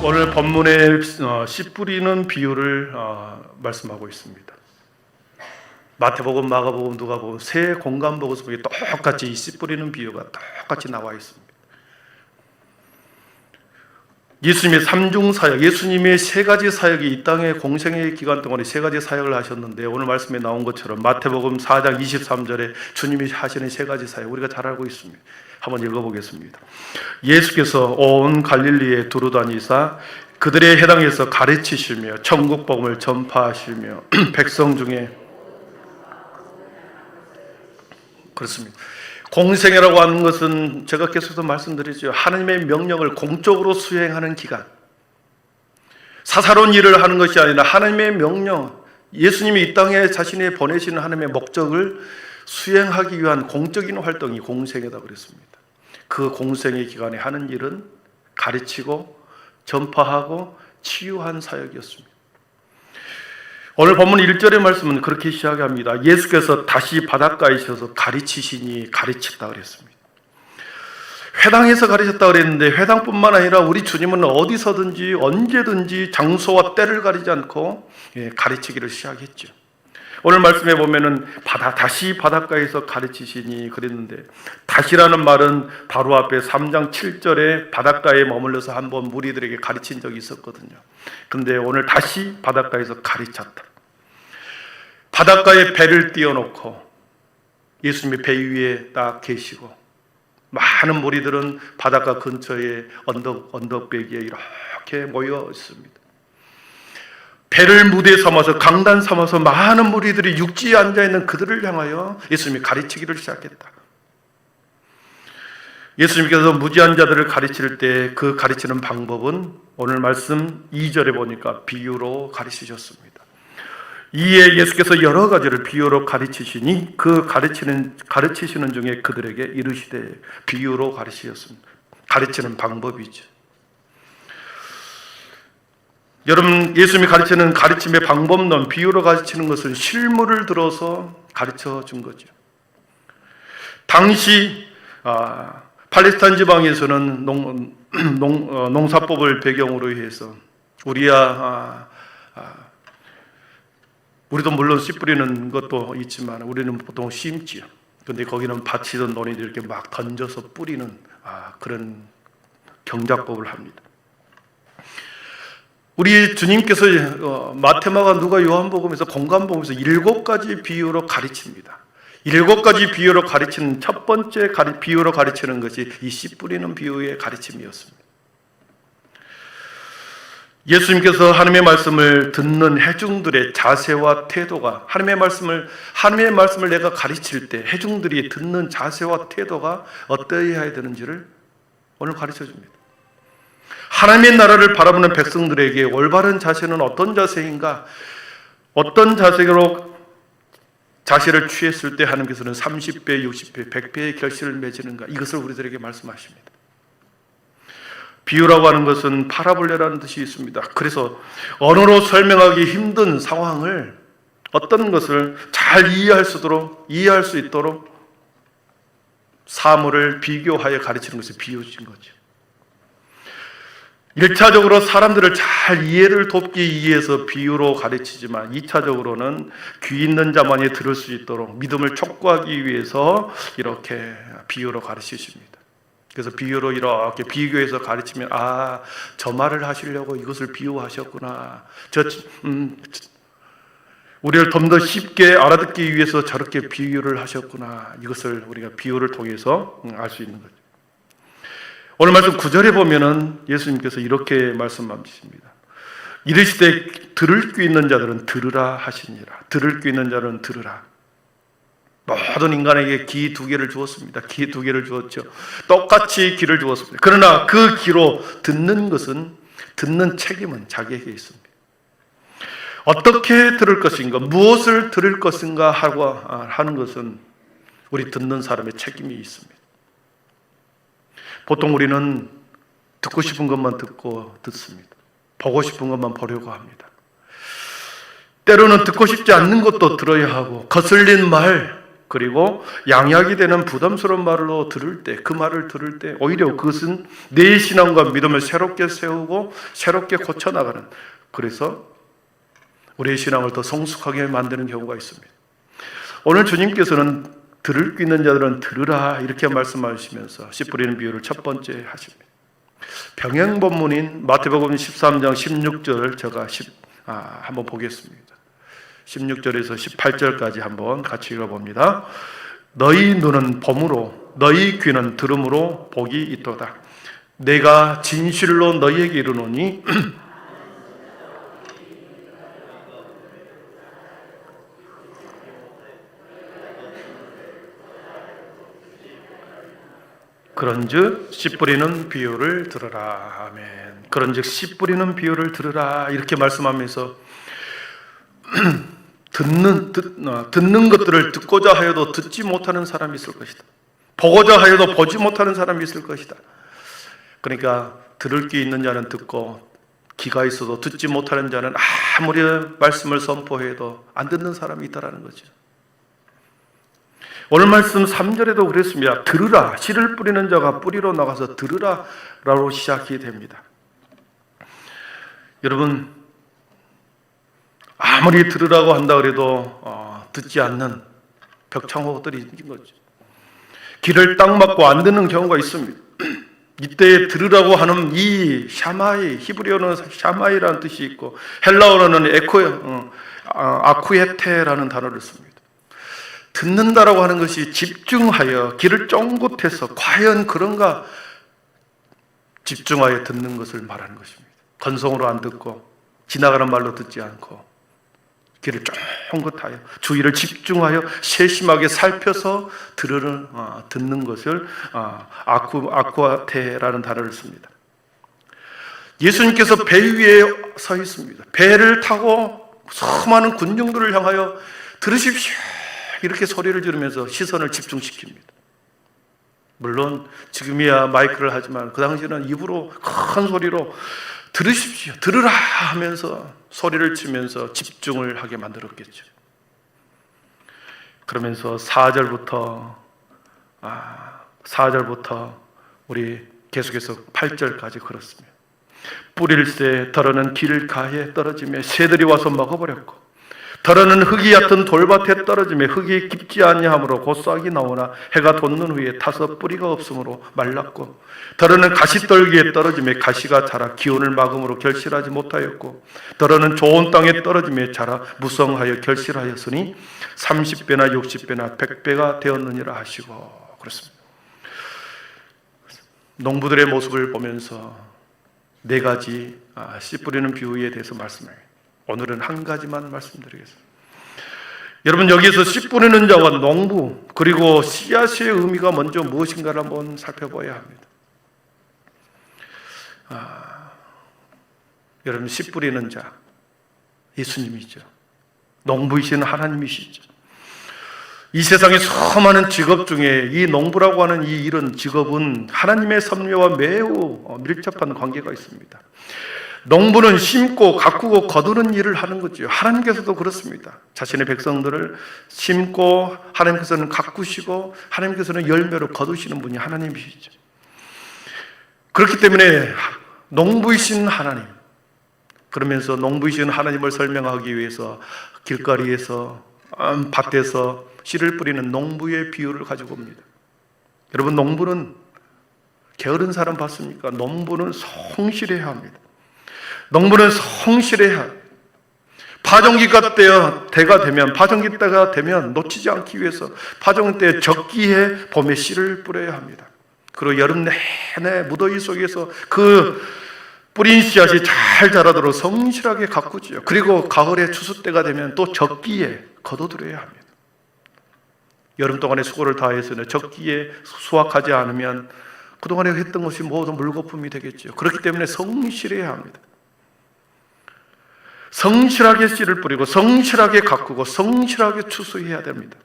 오늘 본문의 씨 뿌리는 비유를 말씀하고 있습니다. 마태복음, 마가복음, 누가복음 세 공간복음 속에 똑같이 이 씨 뿌리는 비유가 똑같이 나와 있습니다. 예수님의 삼중 사역, 예수님의 세 가지 사역이 이 땅의 공생의 기간 동안에 세 가지 사역을 하셨는데, 오늘 말씀에 나온 것처럼 마태복음 4장 23절에 주님이 하시는 세 가지 사역 우리가 잘 알고 있습니다. 한번 읽어보겠습니다. 예수께서 온 갈릴리에 두루다니사 그들의 해당에서 가르치시며 천국 복음을 전파하시며 백성 중에, 그렇습니다. 공생애라고 하는 것은 제가 계속해서 말씀드리죠. 하나님의 명령을 공적으로 수행하는 기간, 사사로운 일을 하는 것이 아니라 하나님의 명령, 예수님이 이 땅에 자신이 보내시는 하나님의 목적을 수행하기 위한 공적인 활동이 공생애다 그랬습니다. 그 공생애 기간에 하는 일은 가르치고 전파하고 치유한 사역이었습니다. 오늘 본문 1절의 말씀은 그렇게 시작합니다. 예수께서 다시 바닷가에 서서 가르치시니, 가르쳤다 그랬습니다. 회당에서 가르쳤다 그랬는데, 회당뿐만 아니라 우리 주님은 어디서든지 언제든지 장소와 때를 가리지 않고 가르치기를 시작했죠. 오늘 말씀에 보면은 다시 바닷가에서 가르치시니 그랬는데, 다시라는 말은 바로 앞에 3장 7절에 바닷가에 머물러서 한번 무리들에게 가르친 적이 있었거든요. 근데 오늘 다시 바닷가에서 가르쳤다. 바닷가에 배를 띄워놓고 예수님이 배 위에 딱 계시고, 많은 무리들은 바닷가 근처에 언덕배기에 이렇게 모여 있습니다. 배를 무대 삼아서, 강단 삼아서 많은 무리들이 육지에 앉아있는 그들을 향하여 예수님이 가르치기를 시작했다. 예수님께서 무지한 자들을 가르칠 때 그 가르치는 방법은 오늘 말씀 2절에 보니까 비유로 가르치셨습니다. 이에 예수께서 여러 가지를 비유로 가르치시니 그 가르치시는 중에 그들에게 이르시되, 비유로 가르치셨습니다. 가르치는 방법이죠. 여러분, 예수님이 가르치는 가르침의 방법론, 비유로 가르치는 것은 실물을 들어서 가르쳐 준 거죠. 당시 팔레스타인 지방에서는 농사법을 배경으로 해서 우리도 물론 씨 뿌리는 것도 있지만 우리는 보통 심지요. 근데 거기는 밭이든 논이든 이렇게 막 던져서 뿌리는 그런 경작법을 합니다. 우리 주님께서 마태마가 누가 요한복음에서 공간복음에서 7가지 비유로 가르칩니다. 7가지 비유로 가르치는 첫 번째 비유로 가르치는 것이 이 씨 뿌리는 비유의 가르침이었습니다. 예수님께서 하나님의 말씀을 듣는 회중들의 자세와 태도가, 하나님의 말씀을 내가 가르칠 때 회중들이 듣는 자세와 태도가 어떠해야 되는지를 오늘 가르쳐 줍니다. 하나님의 나라를 바라보는 백성들에게 올바른 자세는 어떤 자세인가, 어떤 자세로 자세를 취했을 때 하나님께서는 30배, 60배, 100배의 결실을 맺는가, 이것을 우리들에게 말씀하십니다. 비유라고 하는 것은 파라볼레라는 뜻이 있습니다. 그래서 언어로 설명하기 힘든 상황을, 어떤 것을 잘 이해할 수 있도록 사물을 비교하여 가르치는 것이 비유인 거죠. 1차적으로 사람들을 잘 이해를 돕기 위해서 비유로 가르치지만 2차적으로는 귀 있는 자만이 들을 수 있도록 믿음을 촉구하기 위해서 이렇게 비유로 가르치십니다. 그래서 비유로 이렇게 비교해서 가르치면, 저 말을 하시려고 이것을 비유하셨구나, 우리를 좀 더 쉽게 알아듣기 위해서 저렇게 비유를 하셨구나, 이것을 우리가 비유를 통해서 알 수 있는 거죠. 오늘 말씀 9절에 보면은 예수님께서 이렇게 말씀하십니다. 이르시되 들을 귀 있는 자들은 들으라 하시니라. 들을 귀 있는 자는 들으라. 모든 인간에게 귀 2개를 주었습니다. 귀 2개를 주었죠. 똑같이 귀를 주었습니다. 그러나 그 귀로 듣는 책임은 자기에게 있습니다. 어떻게 들을 것인가, 무엇을 들을 것인가 하는 것은 우리 듣는 사람의 책임이 있습니다. 보통 우리는 듣고 싶은 것만 듣습니다. 보고 싶은 것만 보려고 합니다. 때로는 듣고 싶지 않는 것도 들어야 하고, 거슬린 말, 그리고 양약이 되는 부담스러운 말로 들을 때, 그 말을 들을 때 오히려 그것은 내 신앙과 믿음을 새롭게 세우고 새롭게 고쳐나가는, 그래서 우리의 신앙을 더 성숙하게 만드는 경우가 있습니다. 오늘 주님께서는 들을 귀 있는 자들은 들으라 이렇게 말씀하시면서 씨 뿌리는 비유를 첫 번째 하십니다. 병행 본문인 마태복음 13장 16절 제가 한번 보겠습니다. 16절에서 18절까지 한번 같이 읽어봅니다. 너희 눈은 봄으로 너희 귀는 들음으로 복이 있도다. 내가 진실로 너희에게 이르노니 그런즉 씨 뿌리는 비유를 들으라. 아멘. 그런즉 씨 뿌리는 비유를 들으라 이렇게 말씀하면서 듣는 것들을 듣고자 하여도 듣지 못하는 사람이 있을 것이다. 보고자 하여도 보지 못하는 사람이 있을 것이다. 그러니까 들을 귀 있는 자는 듣고 귀가 있어도 듣지 못하는 자는 아무리 말씀을 선포해도 안 듣는 사람이 있다는 거죠. 오늘 말씀 3절에도 그랬습니다. 들으라. 씨를 뿌리는 자가 뿌리로 나가서 들으라 라고 시작이 됩니다. 여러분, 아무리 들으라고 한다 그래도 듣지 않는 벽창호들이 있는 거죠. 귀를 딱 막고 안 듣는 경우가 있습니다. 이때 들으라고 하는 이 샤마이, 히브리어는 샤마이라는 뜻이 있고 헬라어로는 아쿠에테라는 단어를 씁니다. 듣는다라고 하는 것이 집중하여 귀를 쫑긋해서 과연 그런가 집중하여 듣는 것을 말하는 것입니다. 건성으로 안 듣고 지나가는 말로 듣지 않고 귀를 쫑긋하여 주의를 집중하여 세심하게 살펴서 듣는 것을 아쿠아테라는 단어를 씁니다. 예수님께서 배 위에 서 있습니다. 배를 타고 수많은 군중들을 향하여 들으십시오 이렇게 소리를 지르면서 시선을 집중시킵니다. 물론 지금이야 마이크를 하지만 그 당시에는 입으로 큰 소리로 들으십시오, 들으라 하면서 소리를 치면서 집중을 하게 만들었겠죠. 그러면서 4절부터 우리 계속해서 8절까지 그렇습니다. 뿌릴새 더러는 길가에 떨어지며 새들이 와서 먹어버렸고 더러는 흙이 얕은 돌밭에 떨어지며 흙이 깊지 아니하므로 곧 싹이 나오나 해가 돋는 후에 타서 뿌리가 없으므로 말랐고 더러는 가시떨기에 떨어지며 가시가 자라 기온을 막음으로 결실하지 못하였고 더러는 좋은 땅에 떨어지며 자라 무성하여 결실하였으니 30배나 60배나 100배가 되었느니라 하시고 그렇습니다. 농부들의 모습을 보면서 네 가지 씨 뿌리는 비유에 대해서 말씀해요. 오늘은 한 가지만 말씀드리겠습니다. 여러분, 여기에서 씨 뿌리는 자와 농부 그리고 씨앗의 의미가 먼저 무엇인가를 한번 살펴봐야 합니다. 여러분, 씨 뿌리는 자 예수님이죠. 농부이신 하나님이시죠. 이 세상의 수많은 직업 중에 이 농부라고 하는 이 이런 직업은 하나님의 섭리와 매우 밀접한 관계가 있습니다. 농부는 심고 가꾸고 거두는 일을 하는 거죠. 하나님께서도 그렇습니다. 자신의 백성들을 심고 하나님께서는 가꾸시고 하나님께서는 열매로 거두시는 분이 하나님이시죠. 그렇기 때문에 농부이신 하나님, 그러면서 농부이신 하나님을 설명하기 위해서 길거리에서 밭에서 씨를 뿌리는 농부의 비유를 가지고 옵니다. 여러분, 농부는 게으른 사람 봤습니까? 농부는 성실해야 합니다. 농부는 성실해야 파종기가 때가 되면 파종기 때가 되면 놓치지 않기 위해서 파종 때 적기에 봄에 씨를 뿌려야 합니다. 그리고 여름 내내 무더위 속에서 그 뿌린 씨앗이 잘 자라도록 성실하게 가꾸죠. 그리고 가을에 추수 때가 되면 또 적기에 거둬들여야 합니다. 여름 동안에 수고를 다해서 적기에 수확하지 않으면 그동안에 했던 것이 모두 물거품이 되겠죠. 그렇기 때문에 성실해야 합니다. 성실하게 씨를 뿌리고 성실하게 가꾸고 성실하게 추수해야 됩니다.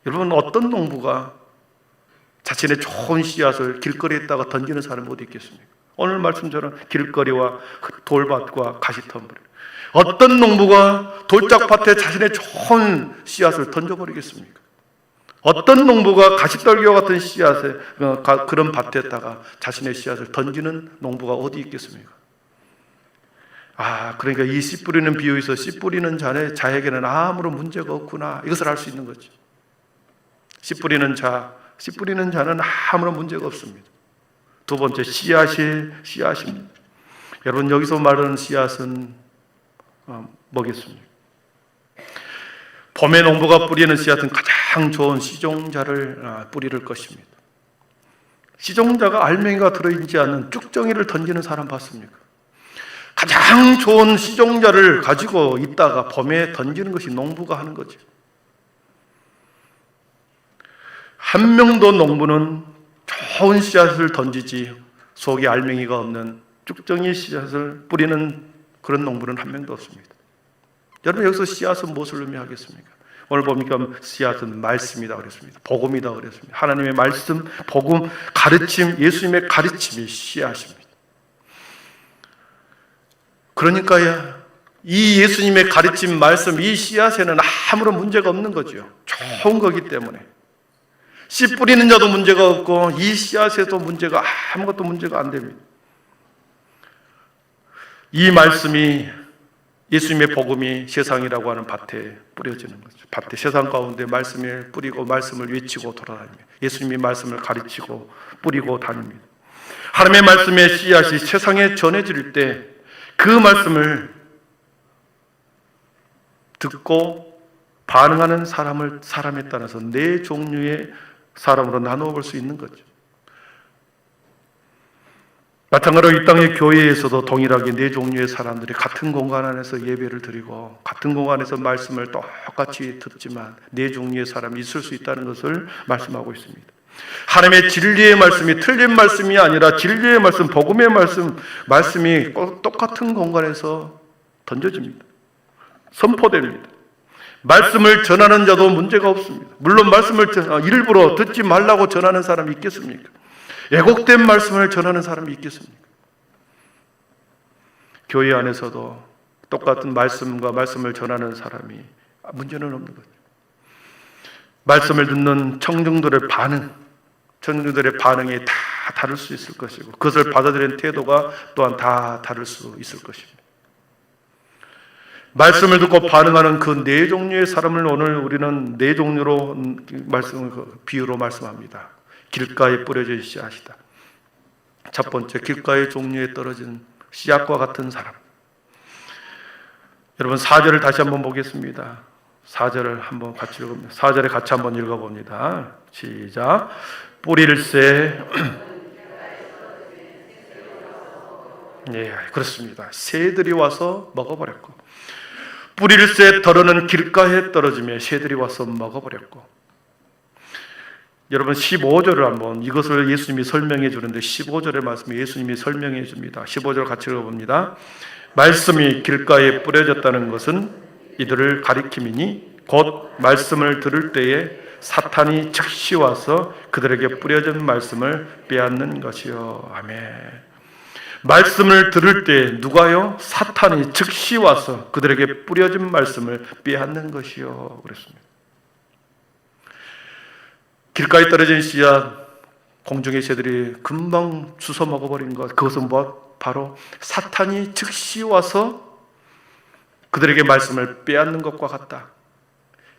여러분, 어떤 농부가 자신의 좋은 씨앗을 길거리에다가 던지는 사람이 어디 있겠습니까? 오늘 말씀처럼 길거리와 돌밭과 가시덤불. 어떤 농부가 돌짝밭에 자신의 좋은 씨앗을 던져버리겠습니까? 어떤 농부가 가시떨기와 같은 씨앗에 그런 밭에다가 자신의 씨앗을 던지는 농부가 어디 있겠습니까? 그러니까 이 씨 뿌리는 비유에서 씨 뿌리는 자에게는 아무런 문제가 없구나, 이것을 알 수 있는 거죠. 씨 뿌리는 자는 아무런 문제가 없습니다. 두 번째, 씨앗입니다. 여러분, 여기서 말하는 씨앗은 뭐겠습니까? 봄에 농부가 뿌리는 씨앗은 가장 좋은 씨종자를 뿌릴 것입니다. 씨종자가 알맹이가 들어있지 않은 쭉정이를 던지는 사람 봤습니까? 가장 좋은 씨종자를 가지고 있다가 봄에 던지는 것이 농부가 하는 거죠. 한 명도 농부는 좋은 씨앗을 던지지 속에 알맹이가 없는 쭉정이 씨앗을 뿌리는 그런 농부는 한 명도 없습니다. 여러분, 여기서 씨앗은 무엇을 의미하겠습니까? 오늘 보니까 씨앗은 말씀이다 그랬습니다. 복음이다 그랬습니다. 하나님의 말씀, 복음, 가르침, 예수님의 가르침이 씨앗입니다. 그러니까 이 예수님의 가르침, 말씀, 이 씨앗에는 아무런 문제가 없는 거죠. 좋은 거기 때문에. 씨 뿌리는 자도 문제가 없고 이 씨앗에도 아무것도 문제가 안 됩니다. 이 말씀이, 예수님의 복음이 세상이라고 하는 밭에 뿌려지는 거죠. 밭에, 세상 가운데 말씀을 뿌리고 말씀을 외치고 돌아다닙니다. 예수님이 말씀을 가르치고 뿌리고 다닙니다. 하나님의 말씀의 씨앗이 세상에 전해질 때 그 말씀을 듣고 반응하는 사람에 따라서 네 종류의 사람으로 나누어 볼 수 있는 거죠. 마찬가지로 이 땅의 교회에서도 동일하게 네 종류의 사람들이 같은 공간 안에서 예배를 드리고 같은 공간에서 말씀을 똑같이 듣지만 네 종류의 사람이 있을 수 있다는 것을 말씀하고 있습니다. 하나님의 진리의 말씀이 틀린 말씀이 아니라 진리의 말씀, 복음의 말씀이 똑같은 공간에서 던져집니다. 선포됩니다. 말씀을 전하는 자도 문제가 없습니다. 물론 말씀을 일부러 듣지 말라고 전하는 사람이 있겠습니까? 왜곡된 말씀을 전하는 사람이 있겠습니까? 교회 안에서도 똑같은 말씀을 전하는 사람이 문제는 없는 거죠. 말씀을 듣는 청중들의 반응이 다 다를 수 있을 것이고 그것을 받아들이는 태도가 또한 다 다를 수 있을 것입니다. 말씀을 듣고 반응하는 그 네 종류의 사람을 오늘 우리는 네 종류로 비유로 말씀합니다. 길가에 뿌려진 씨앗이다. 첫 번째, 길가의 종류에 떨어진 씨앗과 같은 사람. 여러분, 4절을 다시 한번 보겠습니다. 4절을 한번 같이 읽어봅니다. 4절에 같이 한번 읽어봅니다. 시작. 뿌릴새. 네, 그렇습니다. 새들이 와서 먹어버렸고, 뿌릴새 덜어는 길가에 떨어지며 새들이 와서 먹어버렸고. 여러분, 15절을 한번, 이것을 예수님이 설명해 주는데 15절의 말씀에 예수님이 설명해 줍니다. 15절 같이 읽어봅니다. 말씀이 길가에 뿌려졌다는 것은 이들을 가리킴이니 곧 말씀을 들을 때에 사탄이 즉시 와서 그들에게 뿌려진 말씀을 빼앗는 것이요. 아멘. 말씀을 들을 때 누가요? 사탄이 즉시 와서 그들에게 뿌려진 말씀을 빼앗는 것이요. 그랬습니다. 길가에 떨어진 씨앗, 공중의 새들이 금방 주워 먹어버린 것, 그것은 바로 사탄이 즉시 와서 그들에게 말씀을 빼앗는 것과 같다.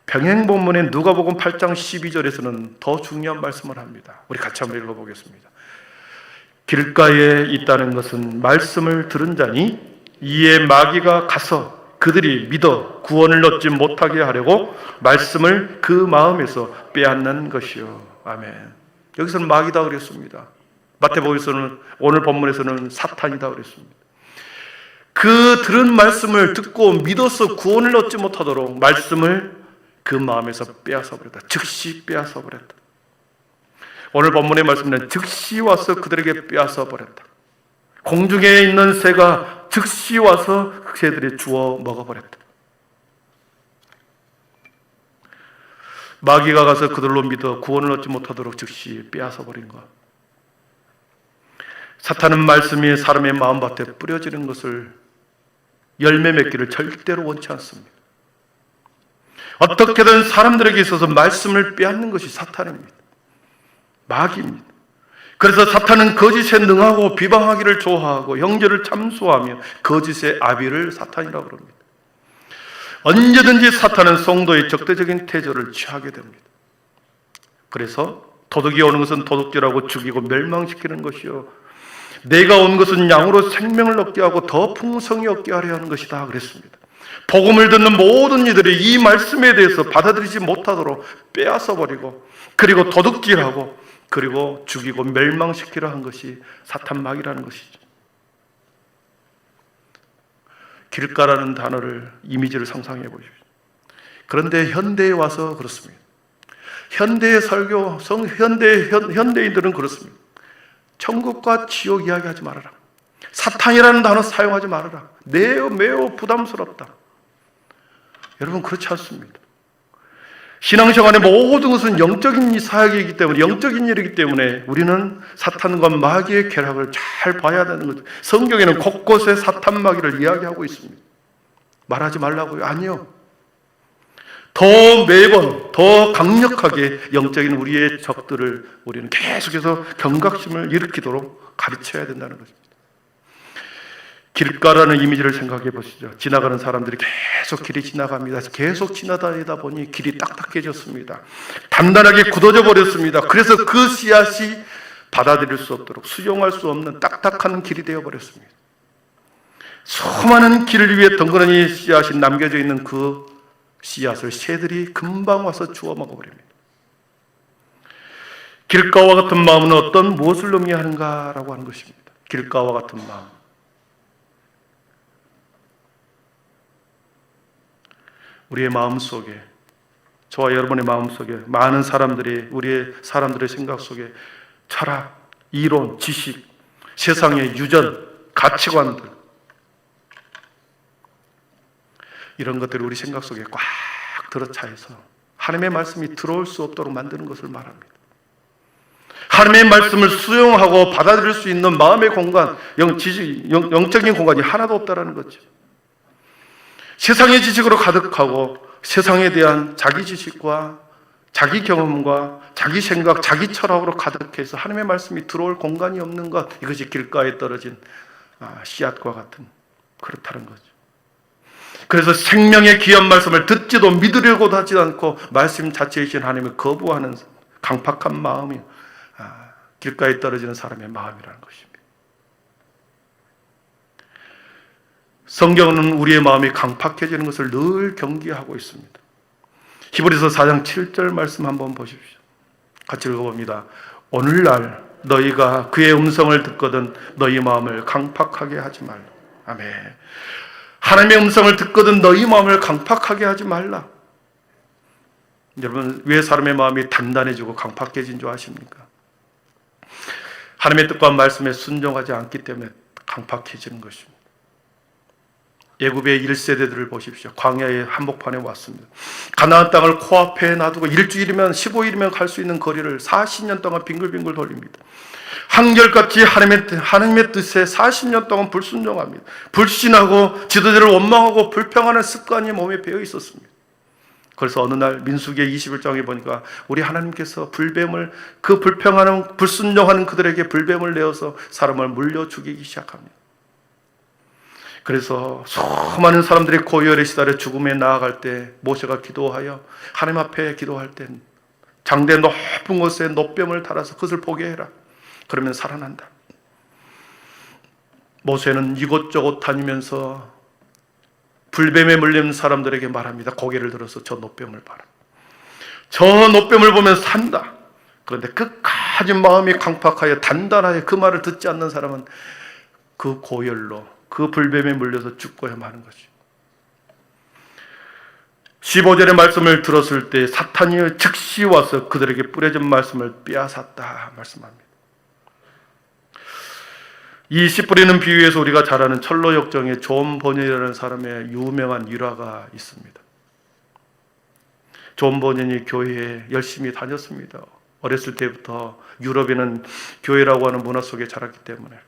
병행본문의 누가복음 8장 12절에서는 더 중요한 말씀을 합니다. 우리 같이 한번 읽어보겠습니다. 길가에 있다는 것은 말씀을 들은 자니 이에 마귀가 가서 그들이 믿어 구원을 얻지 못하게 하려고 말씀을 그 마음에서 빼앗는 것이요. 아멘. 여기서는 마귀다 그랬습니다. 마태복음에서는, 오늘 본문에서는 사탄이다 그랬습니다. 그 들은 말씀을 듣고 믿어서 구원을 얻지 못하도록 말씀을 그 마음에서 빼앗아 버렸다. 즉시 빼앗아 버렸다. 오늘 본문의 말씀은 즉시 와서 그들에게 빼앗아 버렸다. 공중에 있는 새가 즉시 와서 새들이 주워 먹어버렸다. 마귀가 가서 그들로 믿어 구원을 얻지 못하도록 즉시 빼앗아 버린 것. 사탄은 말씀이 사람의 마음밭에 뿌려지는 것을, 열매 맺기를 절대로 원치 않습니다. 어떻게든 사람들에게 있어서 말씀을 빼앗는 것이 사탄입니다. 마귀입니다. 그래서 사탄은 거짓에 능하고 비방하기를 좋아하고 형제를 참소하며 거짓의 아비를 사탄이라고 그럽니다. 언제든지 사탄은 성도의 적대적인 태도를 취하게 됩니다. 그래서 도둑이 오는 것은 도둑질하고 죽이고 멸망시키는 것이요, 내가 온 것은 양으로 생명을 얻게 하고 더 풍성히 얻게 하려 하는 것이다 그랬습니다. 복음을 듣는 모든 이들이 이 말씀에 대해서 받아들이지 못하도록 빼앗아 버리고, 그리고 도둑질하고, 그리고 죽이고 멸망시키려 한 것이 사탄 마귀라는 것이죠. 길가라는 단어를, 이미지를 상상해 보십시오. 그런데 현대에 와서 그렇습니다. 현대의 설교, 현대인들은 그렇습니다. 천국과 지옥 이야기하지 말아라. 사탄이라는 단어 사용하지 말아라. 매우 부담스럽다. 여러분, 그렇지 않습니다. 신앙생활의 모든 것은 영적인 사역이기 때문에, 영적인 일이기 때문에 우리는 사탄과 마귀의 결합을 잘 봐야 되는 거죠. 성경에는 곳곳에 사탄 마귀를 이야기하고 있습니다. 말하지 말라고요? 아니요. 매번 더 강력하게 영적인 우리의 적들을 우리는 계속해서 경각심을 일으키도록 가르쳐야 된다는 것입니다. 길가라는 이미지를 생각해 보시죠. 지나가는 사람들이 계속 길이 지나갑니다. 계속 지나다니다 보니 길이 딱딱해졌습니다. 단단하게 굳어져 버렸습니다. 그래서 그 씨앗이 받아들일 수 없도록 수용할 수 없는 딱딱한 길이 되어 버렸습니다. 수많은 길 위에 덩그러니 씨앗이 남겨져 있는 그 씨앗을 새들이 금방 와서 주워 먹어버립니다. 길가와 같은 마음은 무엇을 의미하는가라고 하는 것입니다. 길가와 같은 마음. 우리의 마음속에, 저와 여러분의 마음속에 많은 사람들이, 우리의 사람들의 생각 속에 철학, 이론, 지식, 세상의 유전, 가치관들, 이런 것들이 우리 생각 속에 꽉 들어차서 하나님의 말씀이 들어올 수 없도록 만드는 것을 말합니다. 하나님의 말씀을 수용하고 받아들일 수 있는 마음의 공간, 영적인 공간이 하나도 없다라는 거죠. 세상의 지식으로 가득하고 세상에 대한 자기 지식과 자기 경험과 자기 생각, 자기 철학으로 가득해서 하나님의 말씀이 들어올 공간이 없는 것, 이것이 길가에 떨어진 씨앗과 같은, 그렇다는 거죠. 그래서 생명의 귀한 말씀을 듣지도 믿으려고도 하지 않고 말씀 자체이신 하나님을 거부하는 강팍한 마음이 길가에 떨어지는 사람의 마음이라는 것입니다. 성경은 우리의 마음이 강팍해지는 것을 늘 경계하고 있습니다. 히브리서 4장 7절 말씀 한번 보십시오. 같이 읽어봅니다. 오늘날 너희가 그의 음성을 듣거든 너희 마음을 강팍하게 하지 말라. 아멘. 하나님의 음성을 듣거든 너희 마음을 강팍하게 하지 말라. 여러분, 왜 사람의 마음이 단단해지고 강팍해진 줄 아십니까? 하나님의 뜻과 말씀에 순종하지 않기 때문에 강팍해지는 것입니다. 애굽의 1세대들을 보십시오. 광야의 한복판에 왔습니다. 가나안 땅을 코앞에 놔두고 일주일이면 15일이면 갈 수 있는 거리를 40년 동안 빙글빙글 돌립니다. 한결같이 하나님의 뜻에 40년 동안 불순종합니다. 불신하고 지도자를 원망하고 불평하는 습관이 몸에 배어 있었습니다. 그래서 어느 날 민수기 21장에 보니까 우리 하나님께서 불뱀을, 그 불평하는 불순종하는 그들에게 불뱀을 내어서 사람을 물려 죽이기 시작합니다. 그래서 수많은 사람들이 고열에 시달려 죽음에 나아갈 때 모세가 기도하여 하나님 앞에 기도할 때 장대 높은 곳에 노뱀을 달아서 그것을 보게 해라. 그러면 살아난다. 모세는 이곳저곳 다니면서 불뱀에 물린 사람들에게 말합니다. 고개를 들어서 저 노뱀을 봐라. 저 노뱀을 보면 산다. 그런데 끝까지 마음이 강팍하여 단단하게 그 말을 듣지 않는 사람은 그 고열로, 그 불뱀에 물려서 죽고야 마는 것이. 15절의 말씀을 들었을 때 사탄이 즉시 와서 그들에게 뿌려진 말씀을 빼앗았다 말씀합니다. 이 씨 뿌리는 비유에서 우리가 잘 아는 철로 역정의 존 버년이라는 사람의 유명한 일화가 있습니다. 존 버년이 교회에 열심히 다녔습니다. 어렸을 때부터 유럽에는 교회라고 하는 문화 속에 자랐기 때문에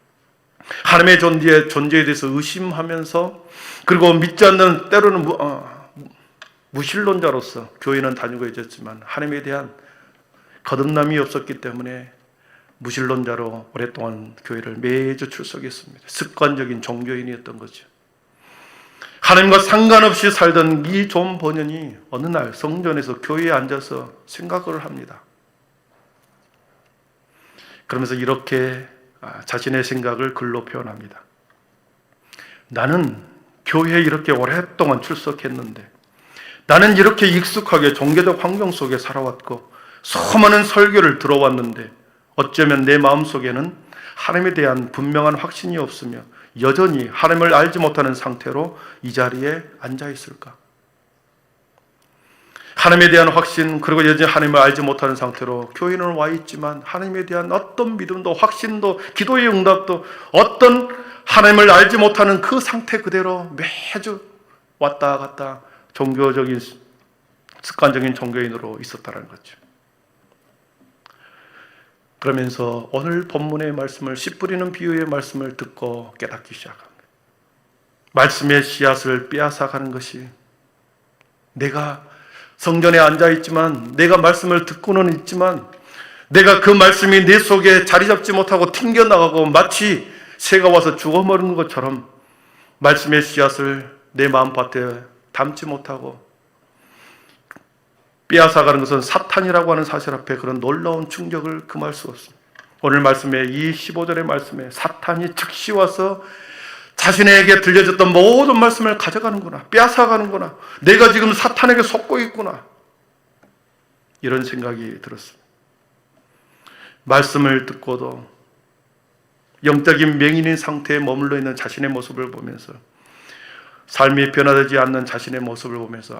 하나님의 존재에 대해서 의심하면서, 그리고 믿지 않는, 때로는 무신론자로서 교회는 다니고 있었지만 하나님에 대한 거듭남이 없었기 때문에 무신론자로 오랫동안 교회를 매주 출석했습니다. 습관적인 종교인이었던 거죠. 하나님과 상관없이 살던 이 존 버년이 어느 날 성전에서 교회에 앉아서 생각을 합니다. 그러면서 이렇게 자신의 생각을 글로 표현합니다. 나는 교회에 이렇게 오랫동안 출석했는데, 나는 이렇게 익숙하게 종교적 환경 속에 살아왔고 수많은 설교를 들어왔는데 어쩌면 내 마음속에는 하나님에 대한 분명한 확신이 없으며 여전히 하나님을 알지 못하는 상태로 이 자리에 앉아 있을까? 하나님에 대한 확신, 그리고 여전히 하나님을 알지 못하는 상태로 교회는 와 있지만 하나님에 대한 어떤 믿음도 확신도 기도의 응답도 어떤 하나님을 알지 못하는 그 상태 그대로 매주 왔다 갔다 종교적인 습관적인 종교인으로 있었다는 거죠. 그러면서 오늘 본문의 말씀을, 씨 뿌리는 비유의 말씀을 듣고 깨닫기 시작합니다. 말씀의 씨앗을 빼앗아가는 것이, 내가 성전에 앉아있지만, 내가 말씀을 듣고는 있지만 내가 그 말씀이 내 속에 자리 잡지 못하고 튕겨나가고 마치 새가 와서 죽어버리는 것처럼 말씀의 씨앗을 내 마음밭에 담지 못하고 빼앗아가는 것은 사탄이라고 하는 사실 앞에 그런 놀라운 충격을 금할 수 없습니다. 오늘 말씀에, 이 15절의 말씀에 사탄이 즉시 와서 자신에게 들려졌던 모든 말씀을 가져가는구나, 빼앗아가는구나, 내가 지금 사탄에게 속고 있구나, 이런 생각이 들었습니다. 말씀을 듣고도 영적인 맹인인 상태에 머물러 있는 자신의 모습을 보면서, 삶이 변화되지 않는 자신의 모습을 보면서,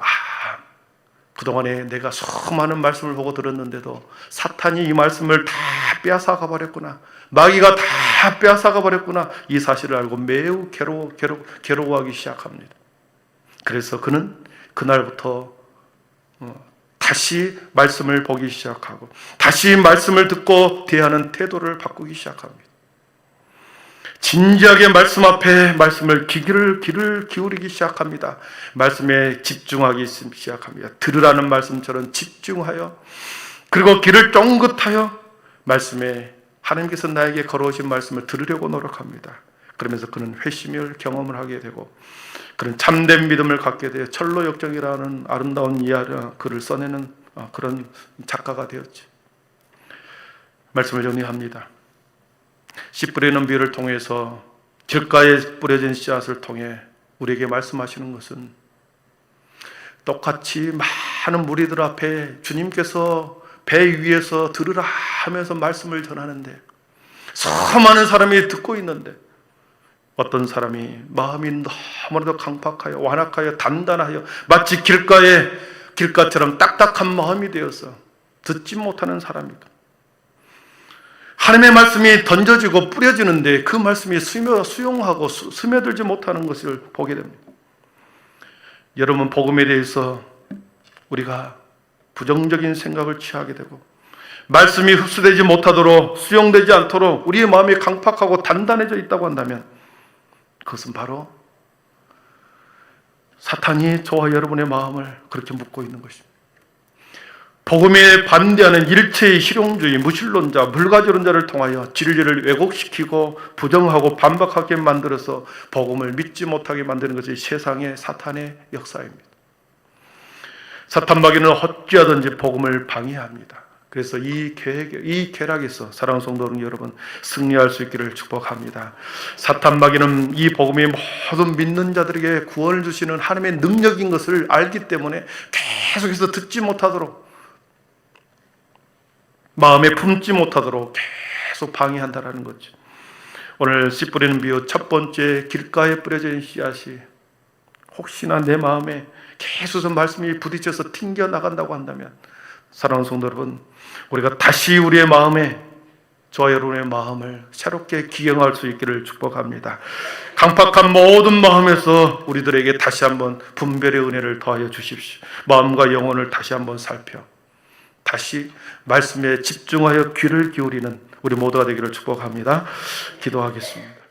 그동안에 내가 수많은 말씀을 보고 들었는데도 사탄이 이 말씀을 다 빼앗아가 버렸구나, 마귀가 다 빼앗아가 버렸구나, 이 사실을 알고 매우 괴로워하기 시작합니다. 그래서 그는 그날부터 다시 말씀을 보기 시작하고 다시 말씀을 듣고 대하는 태도를 바꾸기 시작합니다. 진지하게 말씀 앞에 말씀을 귀를 기울이기 시작합니다. 말씀에 집중하기 시작합니다. 들으라는 말씀처럼 집중하여, 그리고 귀를 쫑긋하여 말씀에, 하나님께서 나에게 걸어오신 말씀을 들으려고 노력합니다. 그러면서 그는 회심을 경험을 하게 되고 그런 참된 믿음을 갖게 되어 철로역정이라는 아름다운 글을 써내는 그런 작가가 되었지. 말씀을 정리합니다. 씨 뿌리는 비유를 통해서, 길가에 뿌려진 씨앗을 통해 우리에게 말씀하시는 것은, 똑같이 많은 무리들 앞에 주님께서 배 위에서 들으라 하면서 말씀을 전하는데 수많은 사람이 듣고 있는데 어떤 사람이 마음이 너무나도 강팍하여 완악하여 단단하여 마치 길가처럼 딱딱한 마음이 되어서 듣지 못하는 사람이다. 하나님의 말씀이 던져지고 뿌려지는데 그 말씀이 수용하고 스며들지 못하는 것을 보게 됩니다. 여러분, 복음에 대해서 우리가 부정적인 생각을 취하게 되고 말씀이 흡수되지 못하도록, 수용되지 않도록 우리의 마음이 강팍하고 단단해져 있다고 한다면 그것은 바로 사탄이 저와 여러분의 마음을 그렇게 묶고 있는 것입니다. 복음에 반대하는 일체의 실용주의, 무신론자, 물가지론자를 통하여 진리를 왜곡시키고 부정하고 반박하게 만들어서 복음을 믿지 못하게 만드는 것이 세상의 사탄의 역사입니다. 사탄 마귀는 어찌하든지 복음을 방해합니다. 그래서 이 쾌락에서 사랑하는 성도 여러분, 승리할 수 있기를 축복합니다. 사탄 마귀는 이 복음이 모든 믿는 자들에게 구원을 주시는 하나님의 능력인 것을 알기 때문에 계속해서 듣지 못하도록, 마음에 품지 못하도록 계속 방해한다는 거죠. 오늘 씨 뿌리는 비유 첫 번째, 길가에 뿌려진 씨앗이 혹시나 내 마음에 계속 말씀이 부딪혀서 튕겨 나간다고 한다면, 사랑하는 성도 여러분, 우리가 다시 우리의 마음에, 저와 여러분의 마음을 새롭게 기경할 수 있기를 축복합니다. 강팍한 모든 마음에서 우리들에게 다시 한번 분별의 은혜를 더하여 주십시오. 마음과 영혼을 다시 한번 살펴 다시 말씀에 집중하여 귀를 기울이는 우리 모두가 되기를 축복합니다. 기도하겠습니다.